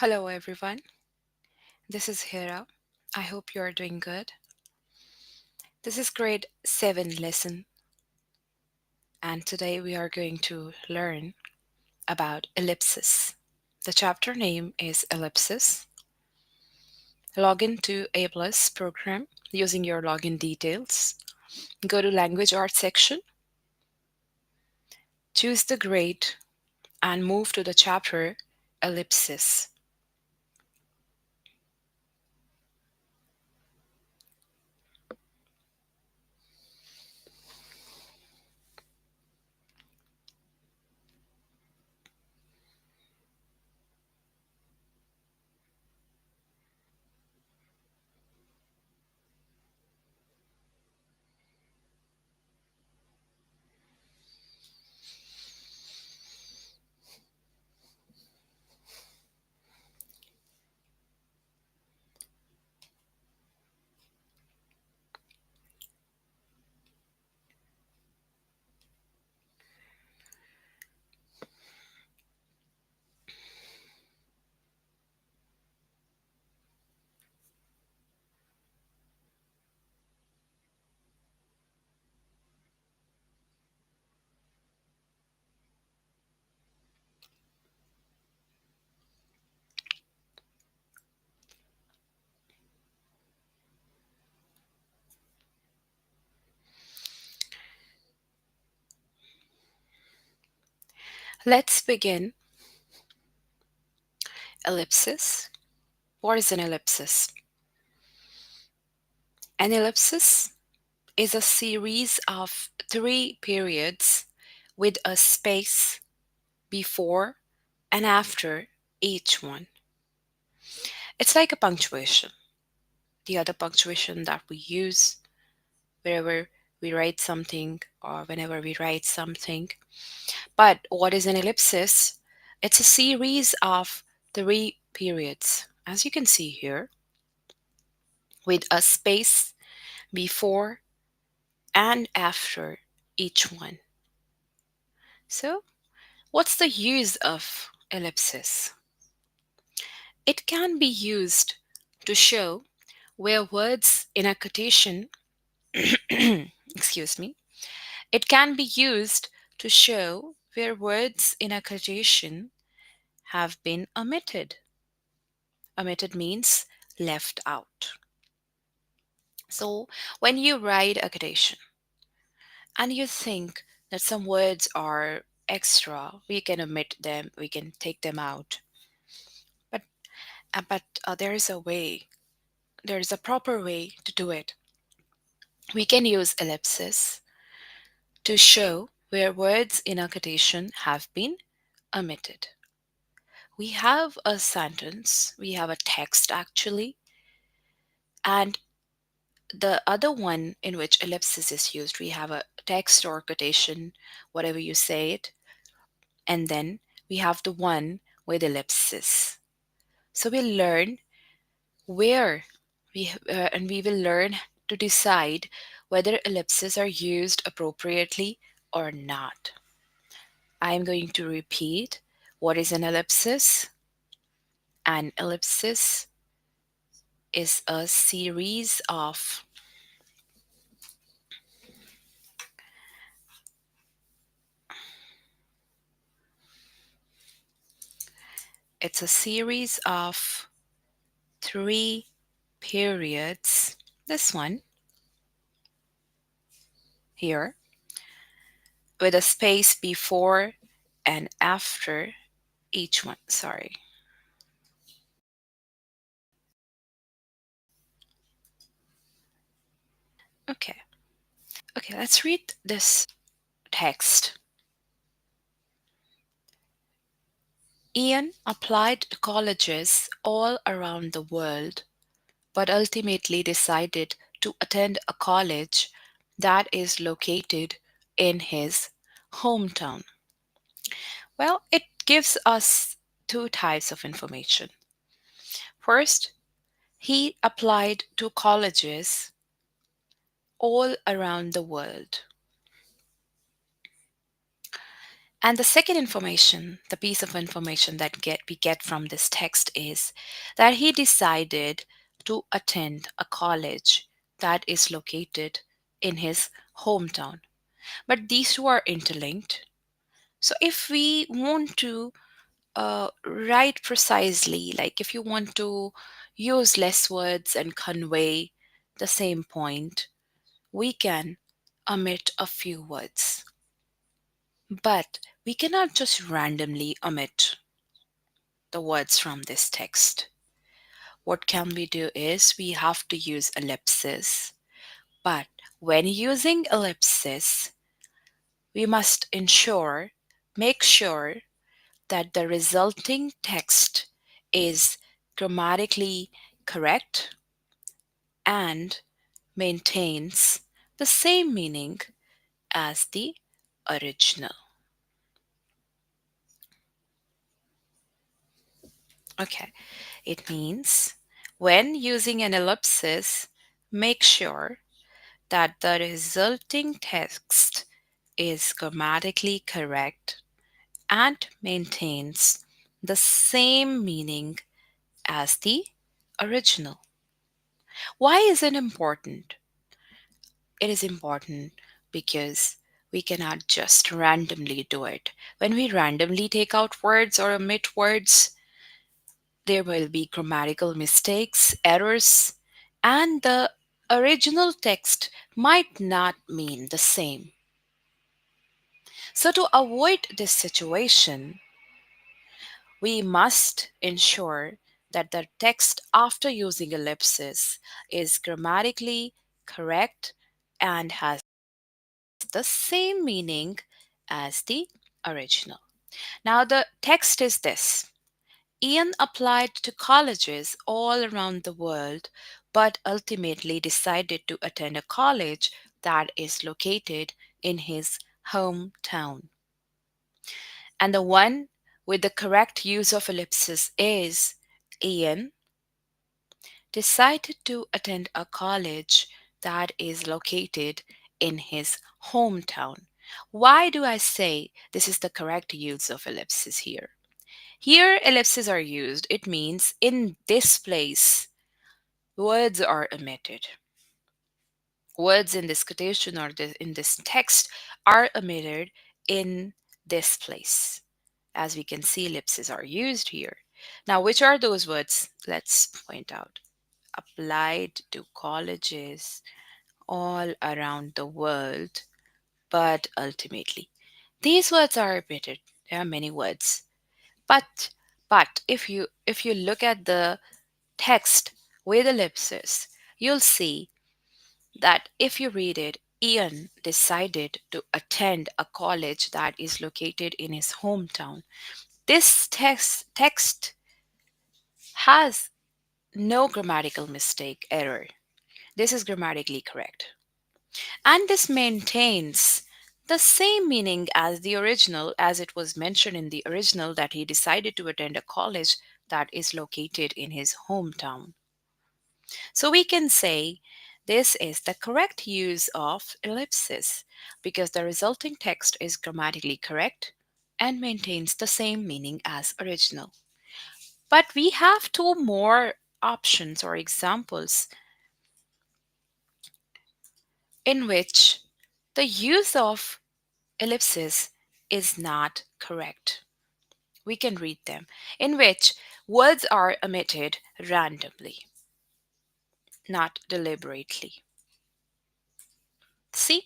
Hello, everyone. This is Hira. I hope you are doing good. This is grade 7 lesson, and today we are going to learn about ellipses. The chapter name is Ellipses. Log in to A Plus program using your login details. Go to Language Arts section, choose the grade, and move to the chapter Ellipses. Let's begin. Ellipsis. What is an ellipsis? An ellipsis is a series of three periods with a space before and after each one. It's like a punctuation, the other punctuation that we use wherever we write something or whenever we write something. But what is an ellipsis? It's a series of three periods, as you can see here, with a space before and after each one. So, what's the use of ellipsis? It can be used to show where words in a quotation, excuse me, it can be used to show where words in a quotation have been omitted. Omitted means left out. So when you write a quotation and you think that some words are extra, we can omit them, we can take them out. But there is a way, there is a proper way to do it. We can use ellipsis to show where words in a quotation have been omitted. We have a sentence, we have a text actually, and the other one in which ellipsis is used, we have a text or quotation, whatever you say it, and then we have the one with ellipsis. So we learn where and we will learn to decide whether ellipses are used appropriately or not. I am going to repeat what is an ellipsis. An ellipsis is a series of it's a series of three periods. This one here with a space before and after each one. Sorry. Okay. Okay, let's read this text. Ian applied to colleges all around the world, but ultimately decided to attend a college that is located in his hometown. Well, it gives us two types of information. First, he applied to colleges all around the world. And the second information, the piece of information that we get from this text is that he decided to attend a college that is located in his hometown. But these two are interlinked. So if we want to write precisely, like if you want to use less words and convey the same point, we can omit a few words. But we cannot just randomly omit the words from this text. What can we do is we have to use ellipses. But when using ellipses, we must make sure that the resulting text is grammatically correct and maintains the same meaning as the original. Okay, it means when using an ellipsis, make sure that the resulting text is grammatically correct and maintains the same meaning as the original. Why is it important? It is important because we cannot just randomly do it. When we randomly take out words or omit words, there will be grammatical mistakes, errors, and the original text might not mean the same. So, to avoid this situation, we must ensure that the text after using ellipsis is grammatically correct and has the same meaning as the original. Now, the text is this: Ian applied to colleges all around the world, but ultimately decided to attend a college that is located in his hometown. And the one with the correct use of ellipsis is Ian decided to attend a college that is located in his hometown. Why do I say this is the correct use of ellipsis here? Here, ellipses are used. It means in this place, words are omitted. Words in this quotation or in this text are omitted in this place. As we can see, ellipses are used here. Now, which are those words? Let's point out. Applied to colleges all around the world, but ultimately. These words are repeated. There are many words. But if you look at the text with ellipsis, you'll see that if you read it, Ian decided to attend a college that is located in his hometown. This text has no grammatical mistake error. This is grammatically correct. And this maintains the same meaning as the original, as it was mentioned in the original that he decided to attend a college that is located in his hometown. So we can say this is the correct use of ellipsis because the resulting text is grammatically correct and maintains the same meaning as original. But we have two more options or examples in which the use of ellipsis is not correct. We can read them, in which words are omitted randomly, not deliberately. See,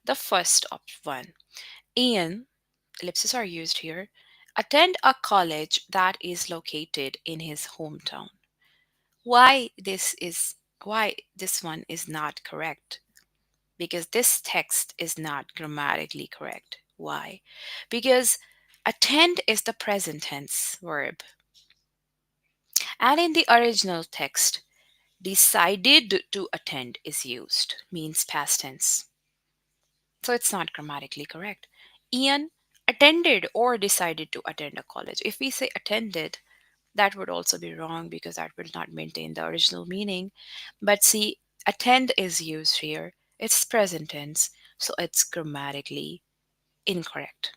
the first one. Ian, ellipses are used here, attend a college that is located in his hometown. Why this one is not correct? Because this text is not grammatically correct. Why? Because attend is the present tense verb. And in the original text, decided to attend is used, means past tense. So it's not grammatically correct. Ian attended or decided to attend a college. If we say attended, that would also be wrong because that will not maintain the original meaning. But see, attend is used here. It's present tense, so it's grammatically incorrect.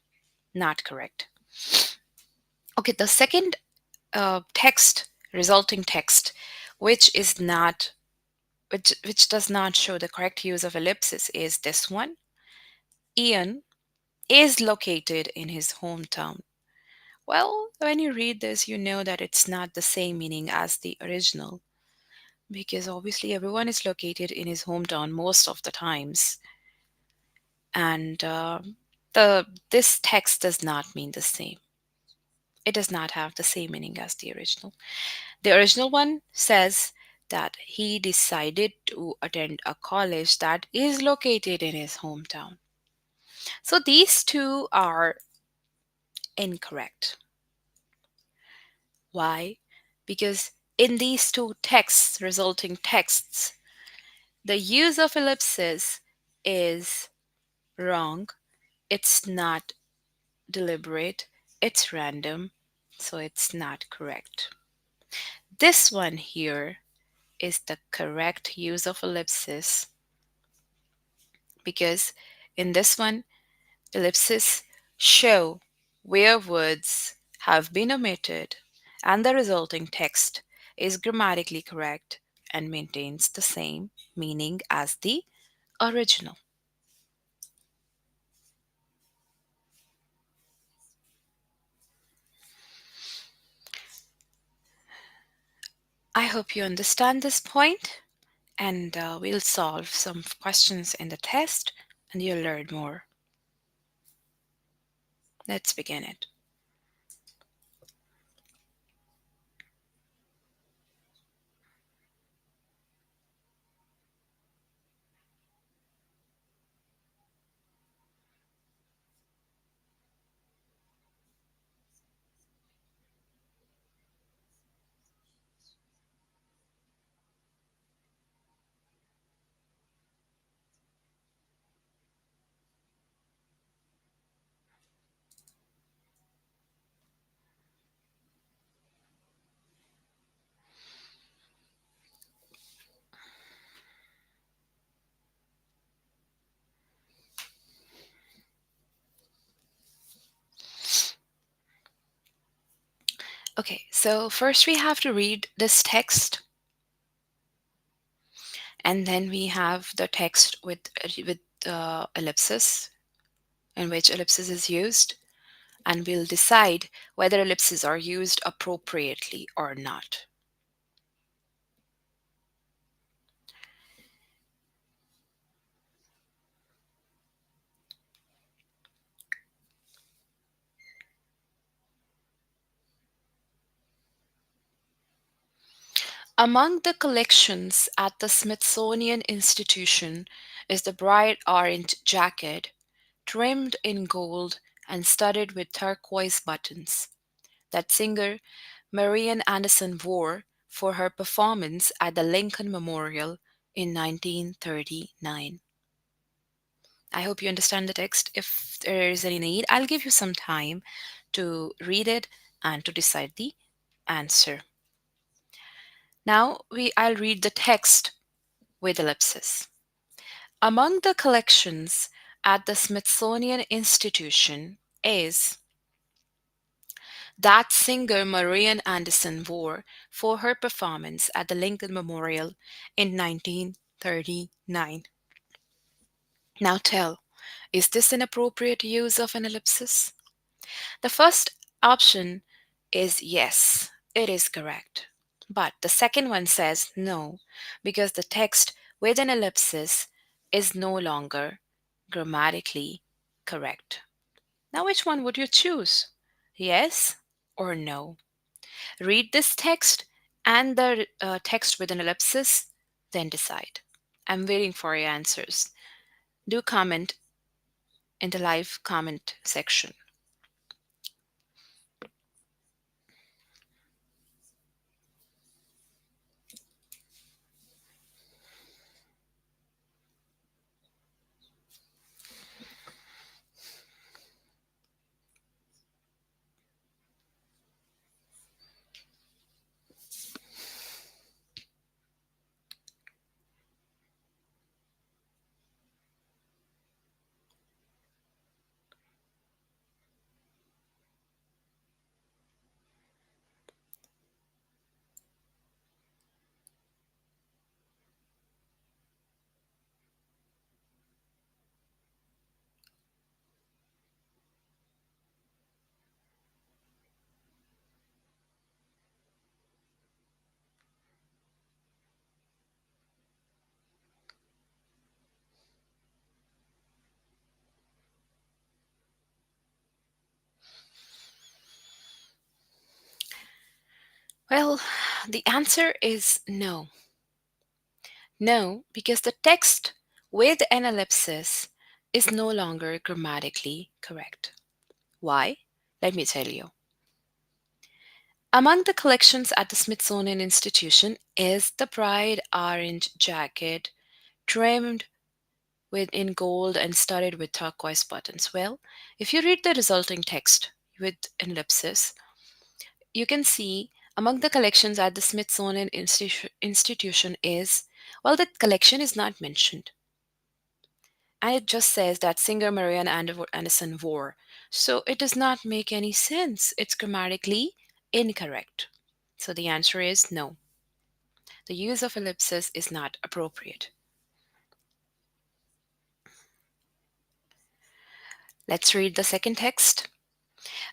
Not correct. Okay, the second text, resulting text, which is not which does not show the correct use of ellipsis is this one. Ian is located in his hometown. Well, when you read this, you know that it's not the same meaning as the original because obviously everyone is located in his hometown most of the times, and the this text does not mean the same. It does not have the same meaning as the original. The original one says that he decided to attend a college that is located in his hometown. So these two are incorrect. Why? Because in these two texts, resulting texts, the use of ellipses is wrong. It's not deliberate, it's random, so it's not correct. This one here is the correct use of ellipsis because in this one, ellipses show where words have been omitted and the resulting text is grammatically correct and maintains the same meaning as the original. I hope you understand this point, and we'll solve some questions in the test and you'll learn more. Let's begin it. Okay, so first we have to read this text, and then we have the text with ellipsis, in which ellipsis is used, and we'll decide whether ellipses are used appropriately or not. Among the collections at the Smithsonian Institution is the bright orange jacket, trimmed in gold and studded with turquoise buttons, that singer Marian Anderson wore for her performance at the Lincoln Memorial in 1939. I hope you understand the text. If there is any need, I'll give you some time to read it and to decide the answer. Now I'll read the text with ellipsis. Among the collections at the Smithsonian Institution is that singer Marian Anderson wore for her performance at the Lincoln Memorial in 1939. Now tell, is this an appropriate use of an ellipsis? The first option is yes, it is correct. But the second one says no, because the text with an ellipsis is no longer grammatically correct. Now, which one would you choose? Yes or no? Read this text and the text with an ellipsis, then decide. I'm waiting for your answers. Do comment in the live comment section. Well, the answer is no. No, because the text with an ellipsis is no longer grammatically correct. Why? Let me tell you. Among the collections at the Smithsonian Institution is the bright orange jacket trimmed with in gold and studded with turquoise buttons. Well, if you read the resulting text with an ellipsis, you can see among the collections at the Smithsonian Institution is, well, the collection is not mentioned. And it just says that singer Marian Anderson wore. So it does not make any sense. It's grammatically incorrect. So the answer is no. The use of ellipsis is not appropriate. Let's read the second text.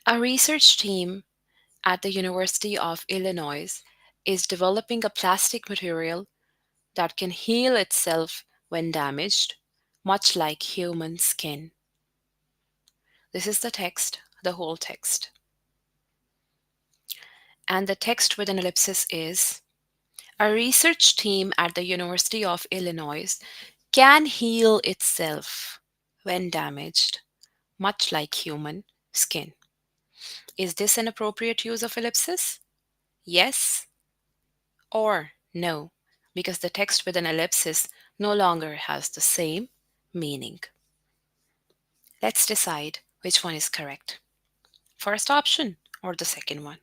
A research team at the University of Illinois is developing a plastic material that can heal itself when damaged, much like human skin. This is the text, the whole text. And the text with an ellipsis is: a research team at the University of Illinois can heal itself when damaged, much like human skin. Is this an appropriate use of ellipsis? Yes or no, because the text with an ellipsis no longer has the same meaning. Let's decide which one is correct. First option or the second one?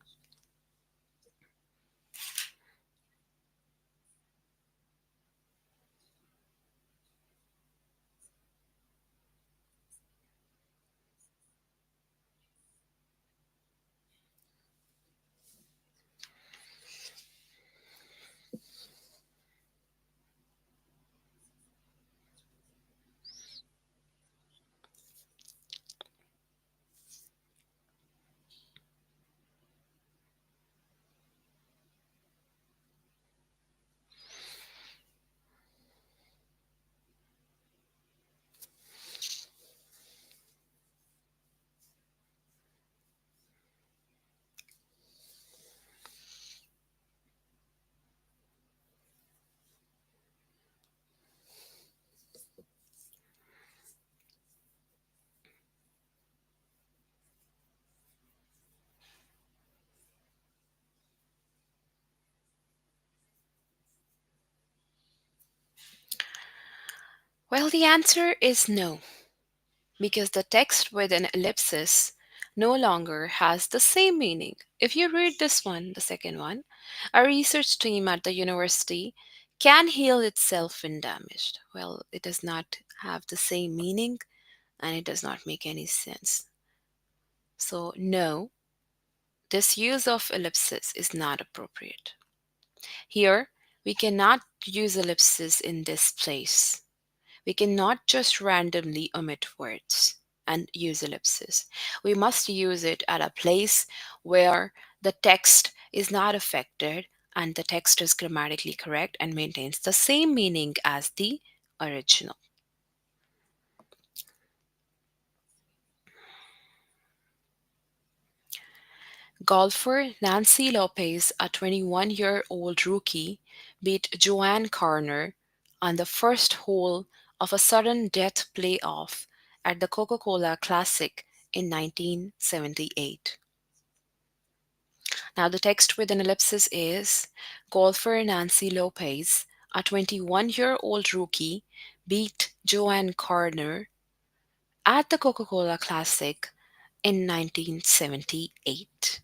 Well, the answer is no, because the text with an ellipsis no longer has the same meaning. If you read this one, the second one, a research team at the university can heal itself when damaged. Well, it does not have the same meaning and it does not make any sense. So, no, this use of ellipsis is not appropriate. Here, we cannot use ellipsis in this place. We cannot just randomly omit words and use ellipsis. We must use it at a place where the text is not affected and the text is grammatically correct and maintains the same meaning as the original. Golfer Nancy Lopez, a 21-year-old rookie, beat Joanne Carner on the first hole of a sudden death playoff at the Coca-Cola Classic in 1978. Now, the text with an ellipsis is: golfer Nancy Lopez, a 21-year-old rookie, beat Joanne Carner at the Coca-Cola Classic in 1978.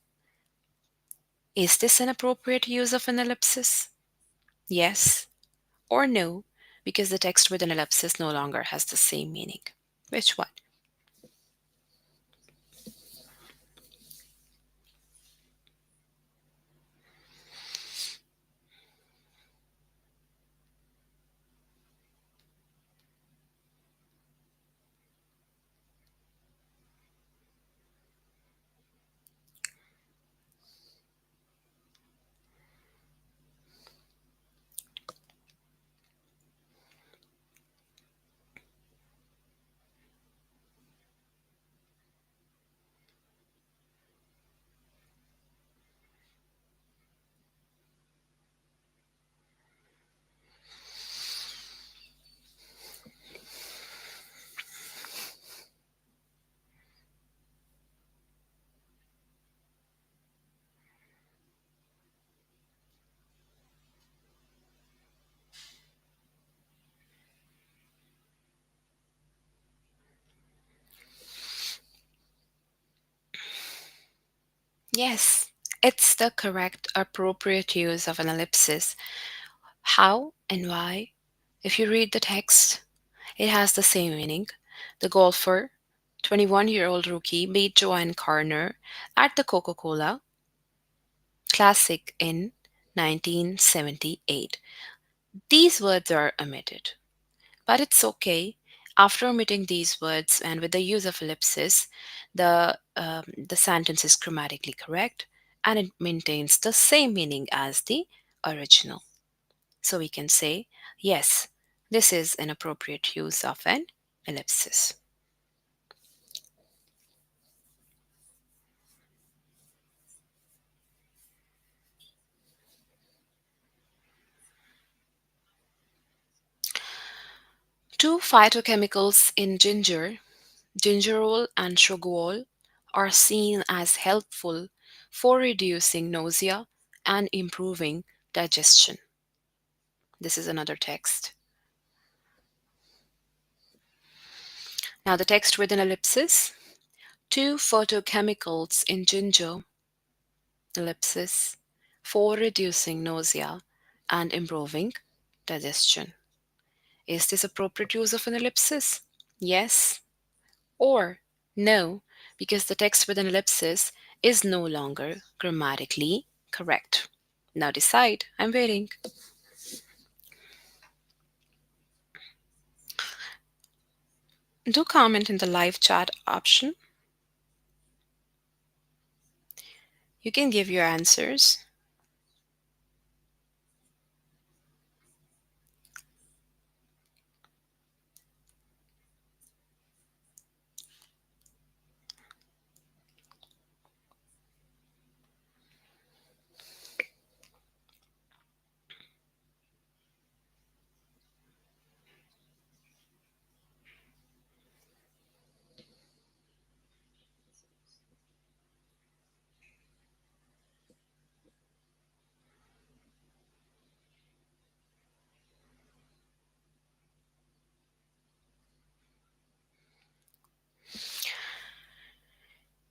Is this an appropriate use of an ellipsis? Yes or no, because the text with an ellipsis no longer has the same meaning. Which one? Yes, it's the correct, appropriate use of an ellipsis. How and why? If you read the text, it has the same meaning. The golfer, 21-year-old rookie, beat Joanne Carner at the Coca Cola Classic in 1978. These words are omitted, but it's okay. After omitting these words and with the use of ellipsis, the sentence is grammatically correct and it maintains the same meaning as the original. So we can say, yes, this is an appropriate use of an ellipsis. Two phytochemicals in ginger, gingerol and sugarol, are seen as helpful for reducing nausea and improving digestion. This is another text. Now, the text with an ellipsis. Two photochemicals in ginger, ellipsis, for reducing nausea and improving digestion. Is this appropriate use of an ellipsis? Yes or no, because the text with an ellipsis is no longer grammatically correct. Now decide. I'm waiting. Do comment in the live chat option. You can give your answers.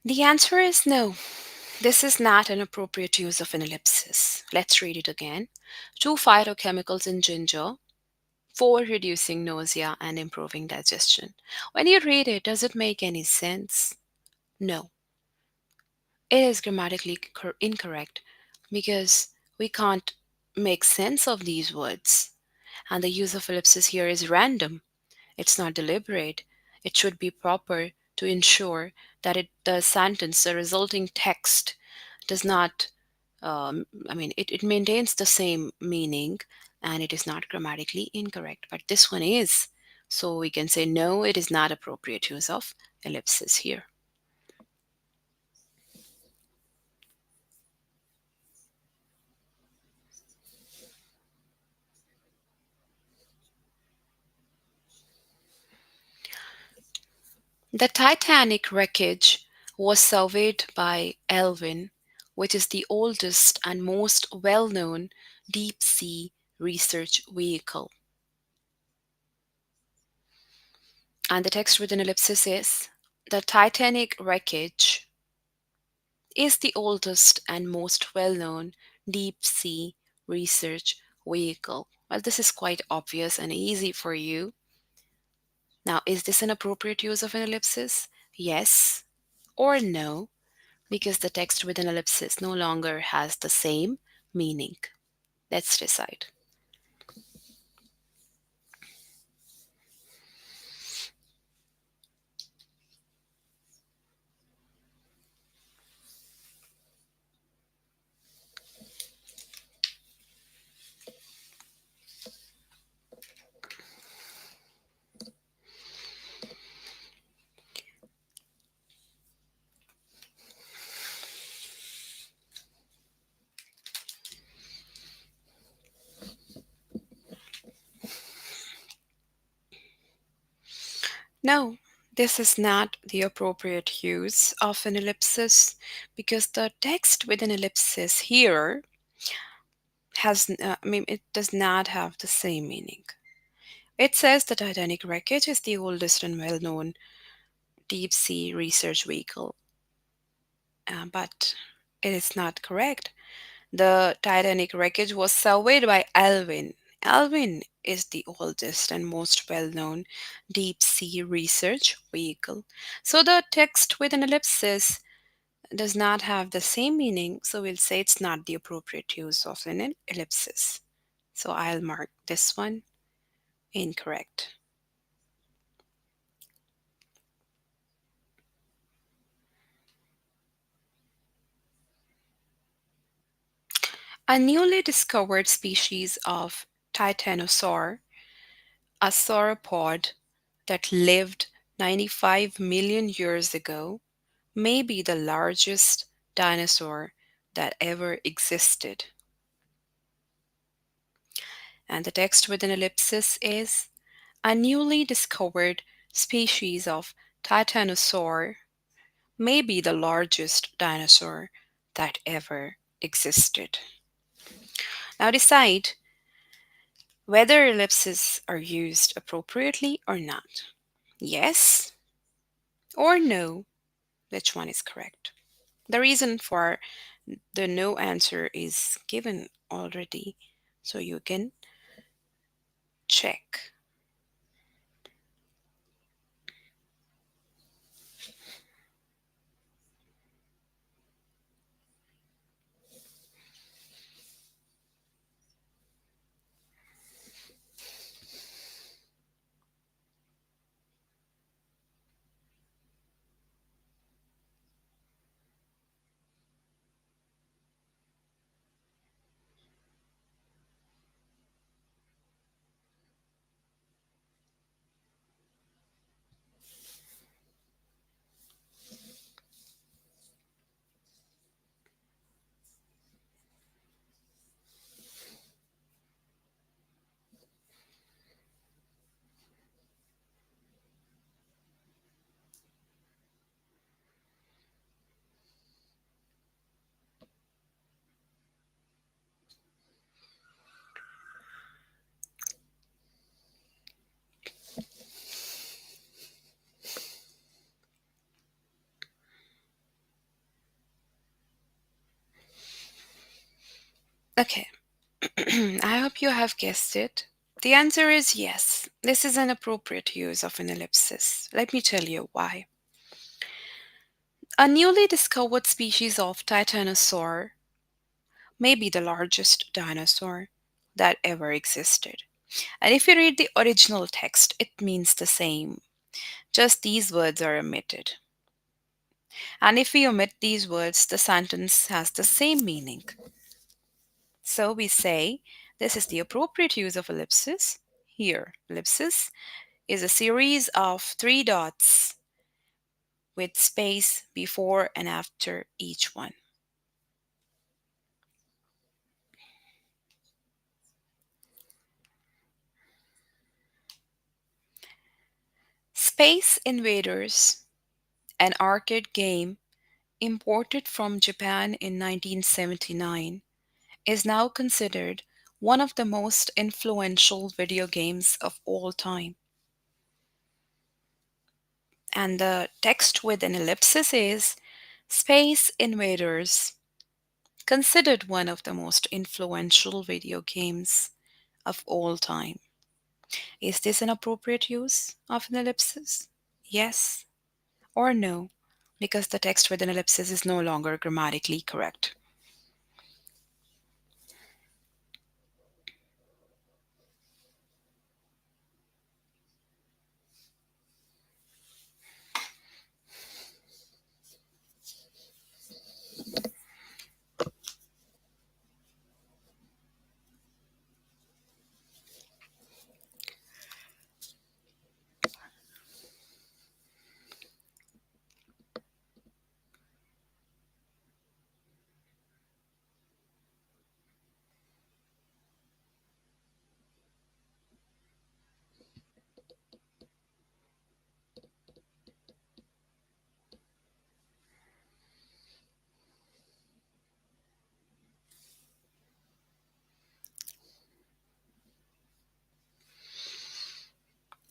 The answer is no. This is not an appropriate use of an ellipsis. Let's read it again. Two phytochemicals in ginger for reducing nausea and improving digestion. When you read it, does it make any sense? No. It is grammatically incorrect because we can't make sense of these words. And the use of ellipsis here is random. It's not deliberate. It should be proper to ensure that the sentence, the resulting text, does not, it maintains the same meaning and it is not grammatically incorrect. But this one is. So we can say, no, it is not appropriate use of ellipsis here. The Titanic wreckage was surveyed by Elvin, which is the oldest and most well known deep sea research vehicle. And the text with an ellipsis is the Titanic wreckage is the oldest and most well known deep sea research vehicle. Well, this is quite obvious and easy for you. Now, is this an appropriate use of an ellipsis? Yes or no? Because the text with an ellipsis no longer has the same meaning. Let's decide. No, this is not the appropriate use of an ellipsis because the text with an ellipsis here it does not have the same meaning. It says the Titanic wreckage is the oldest and well known deep sea research vehicle, but It is not correct. The Titanic wreckage was surveyed by Alvin. Alvin is the oldest and most well known deep sea research vehicle. So the text with an ellipsis does not have the same meaning, so we'll say it's not the appropriate use of an ellipsis. So I'll mark this one incorrect. A newly discovered species of titanosaur, a sauropod that lived 95 million years ago, may be the largest dinosaur that ever existed. And the text with an ellipsis is a newly discovered species of titanosaur may be the largest dinosaur that ever existed. Now decide whether ellipses are used appropriately or not. Yes or no, which one is correct? The reason for the no answer is given already, so you can check. Okay, I hope you have guessed it. The answer is yes. This is an appropriate use of an ellipsis. Let me tell you why. A newly discovered species of titanosaur may be the largest dinosaur that ever existed. And if you read the original text, it means the same. Just these words are omitted. And if we omit these words, the sentence has the same meaning. So we say this is the appropriate use of ellipsis. Here, ellipsis is a series of three dots with space before and after each one. Space Invaders, an arcade game imported from Japan in 1979, is now considered one of the most influential video games of all time. And the text with an ellipsis is Space Invaders, considered one of the most influential video games of all time. Is this an appropriate use of an ellipsis? Yes or no? Because the text with an ellipsis is no longer grammatically correct.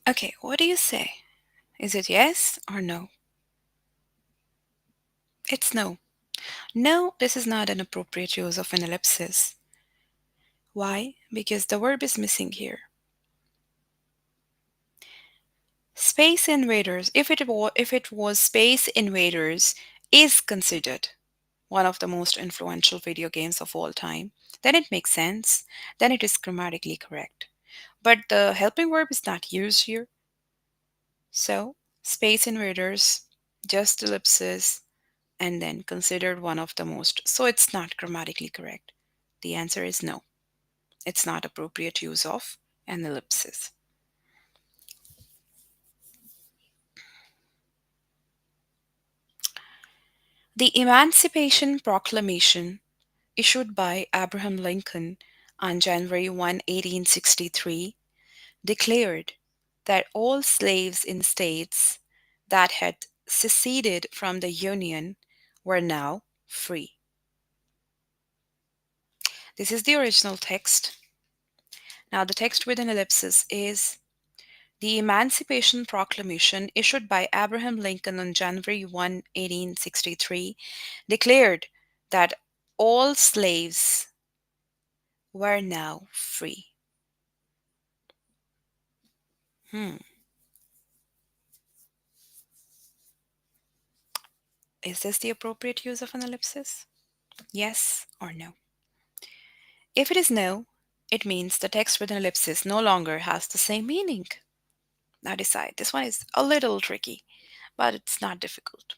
Okay, what do you say? Is it yes or no? It's no. No, this is not an appropriate use of an ellipsis. Why? Because the verb is missing here. Space Invaders, if it was Space Invaders, is considered one of the most influential video games of all time, then it makes sense. Then it is grammatically correct. But the helping verb is not used here. So, Space Invaders, just ellipsis, and then considered one of the most. So, it's not grammatically correct. The answer is no. It's not appropriate use of an ellipsis. The Emancipation Proclamation, issued by Abraham Lincoln on January 1, 1863, declared that all slaves in states that had seceded from the Union were now free. This is the original text. Now, the text with an ellipsis is the Emancipation Proclamation, issued by Abraham Lincoln on January 1, 1863, declared that all slaves were now free. Hmm. Is this the appropriate use of an ellipsis? Yes or no? If it is no, it means the text with an ellipsis no longer has the same meaning. Now decide. This one is a little tricky, but it's not difficult.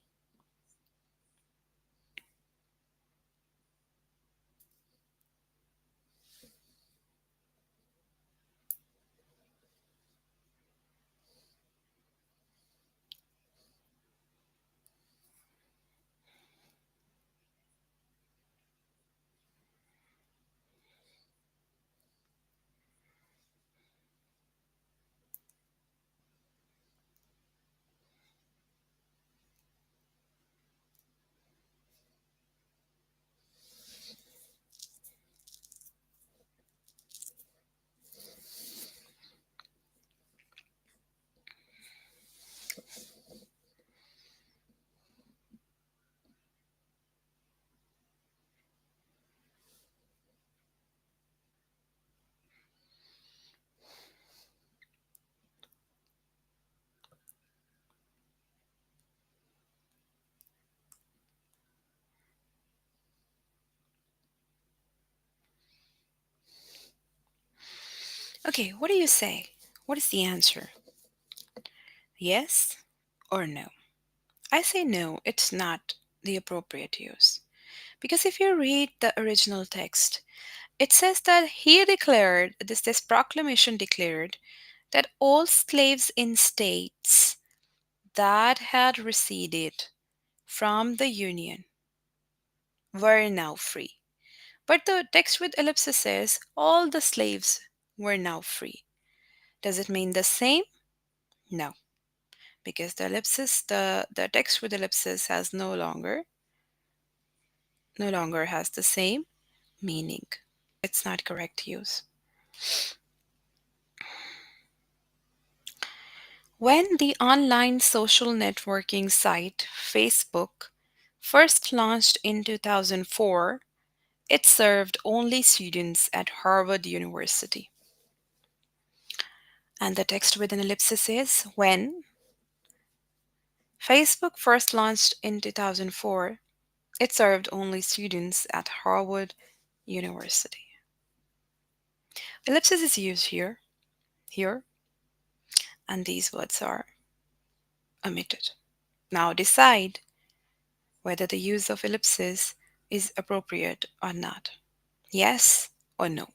Okay, what do you say? What is the answer? Yes or no? I say no, it's not the appropriate use. Because if you read the original text, it says that he declared, this proclamation declared, that all slaves in states that had receded from the Union were now free. But the text with ellipsis says all the slaves were now free. Does it mean the same? No, because the text with ellipsis has no longer has the same meaning. It's not correct use. When the online social networking site Facebook first launched in 2004, it served only students at Harvard University. And the text with an ellipsis is when Facebook first launched in 2004, it served only students at Harvard University. Ellipsis is used here, and these words are omitted. Now decide whether the use of ellipsis is appropriate or not. Yes or no?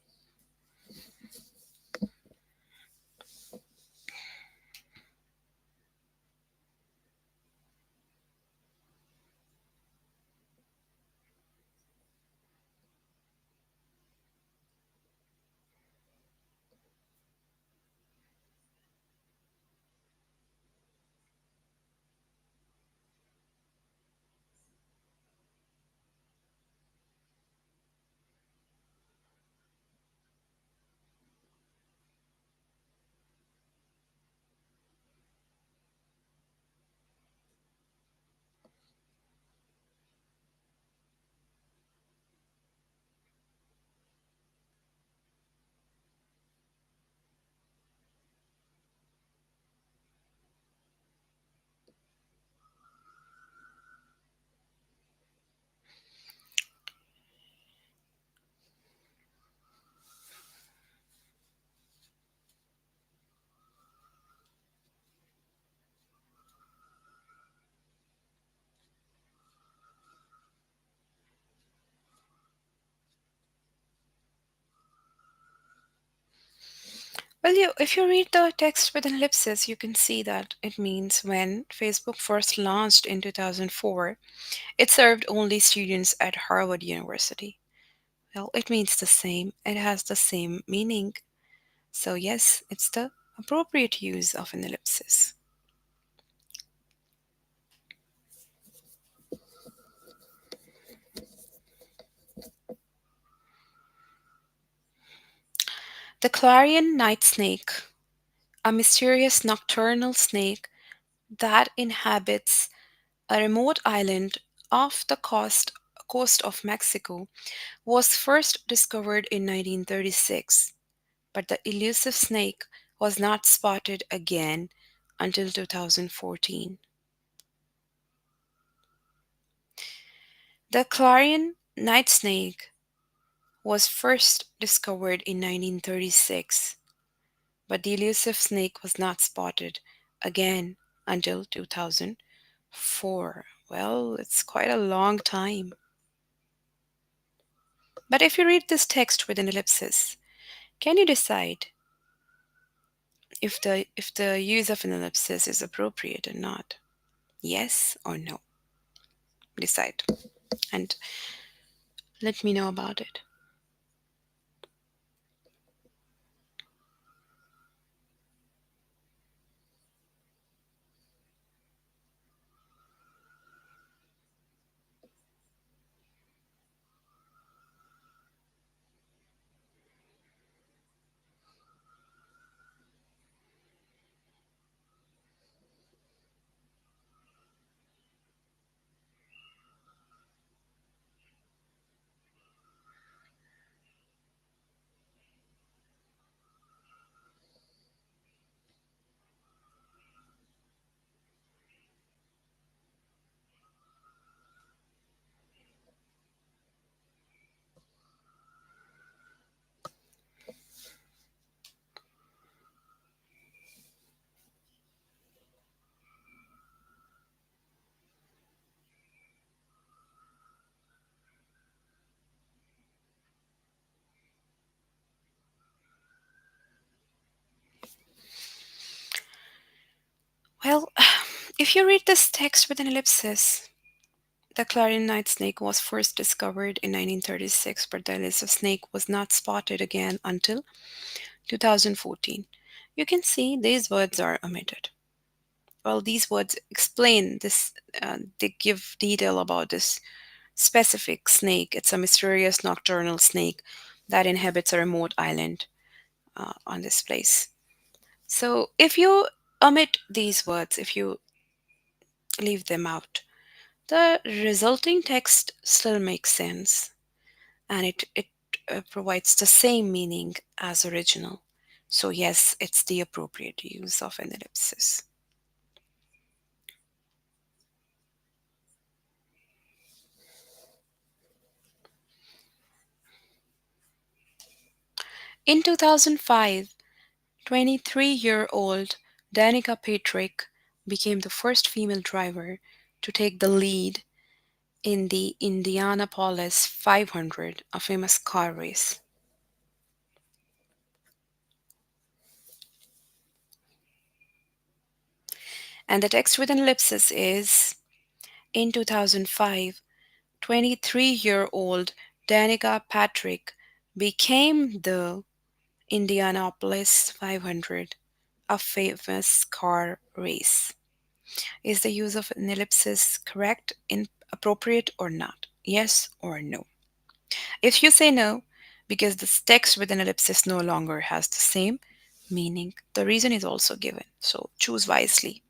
Well, if you read the text with an ellipsis, you can see that it means when Facebook first launched in 2004, it served only students at Harvard University. Well, it means the same, it has the same meaning. So, yes, it's the appropriate use of an ellipsis. The Clarion night snake, a mysterious nocturnal snake that inhabits a remote island off the coast of Mexico, was first discovered in 1936, but the elusive snake was not spotted again until 2014. The Clarion night snake was first discovered in 1936, but the elusive snake was not spotted again until 2004. Well, it's quite a long time. But if you read this text with an ellipsis, can you decide if the use of an ellipsis is appropriate or not? Yes or no? Decide and let me know about it. Well, if you read this text with an ellipsis, the Clarion night snake was first discovered in 1936, but the elusive snake was not spotted again until 2014. You can see these words are omitted. Well, these words explain this, they give detail about this specific snake. It's a mysterious nocturnal snake that inhabits a remote island on this place. So, if you omit these words, if you leave them out, the resulting text still makes sense and it provides the same meaning as original. So, yes, it's the appropriate use of an ellipsis. In 2005, 23-year-old Danica Patrick became the first female driver to take the lead in the Indianapolis 500, a famous car race. And the text with an ellipsis is in 2005, 23-year-old Danica Patrick became the Indianapolis 500, a famous car race. Is the use of an ellipsis correct, inappropriate, or not? Yes or no? If you say no, because this text with an ellipsis no longer has the same meaning, the reason is also given. So choose wisely.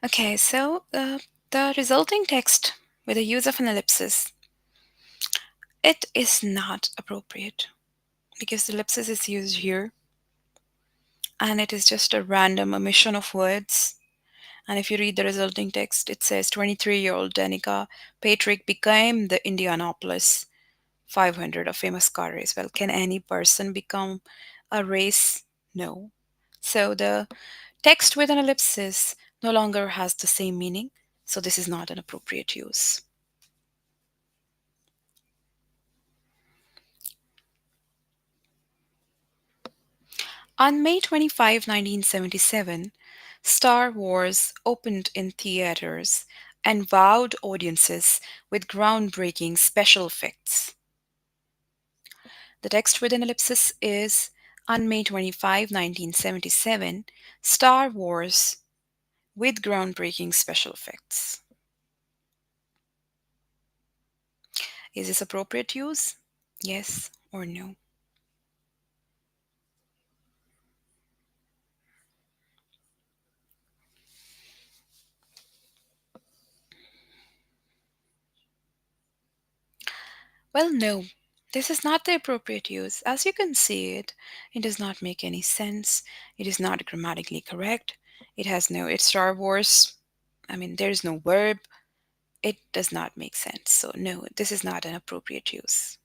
Okay, so the resulting text with the use of an ellipsis, it is not appropriate because the ellipsis is used here and it is just a random omission of words. And if you read the resulting text, it says 23-year-old Danica Patrick became the Indianapolis 500, a famous car race. Well, can any person become a race? No. So the text with an ellipsis no longer has the same meaning. So this is not an appropriate use. On May 25, 1977, Star Wars opened in theaters and wowed audiences with groundbreaking special effects. The text with an ellipsis is on May 25, 1977, Star Wars with groundbreaking special effects. Is this appropriate use? Yes or no? Well, no. This is not the appropriate use. As you can see it does not make any sense. It is not grammatically correct. It's Star Wars. I mean, there's no verb. It does not make sense. So, no, this is not an appropriate use.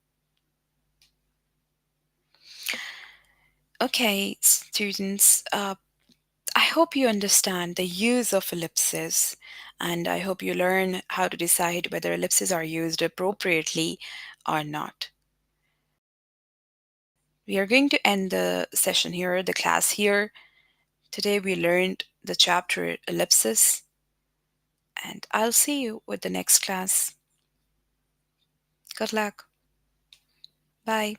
Okay, students, I hope you understand the use of ellipses, and I hope you learn how to decide whether ellipses are used appropriately or not. We are going to end the session here, the class here. Today we learned the chapter ellipsis, and I'll see you with the next class. Good luck. Bye.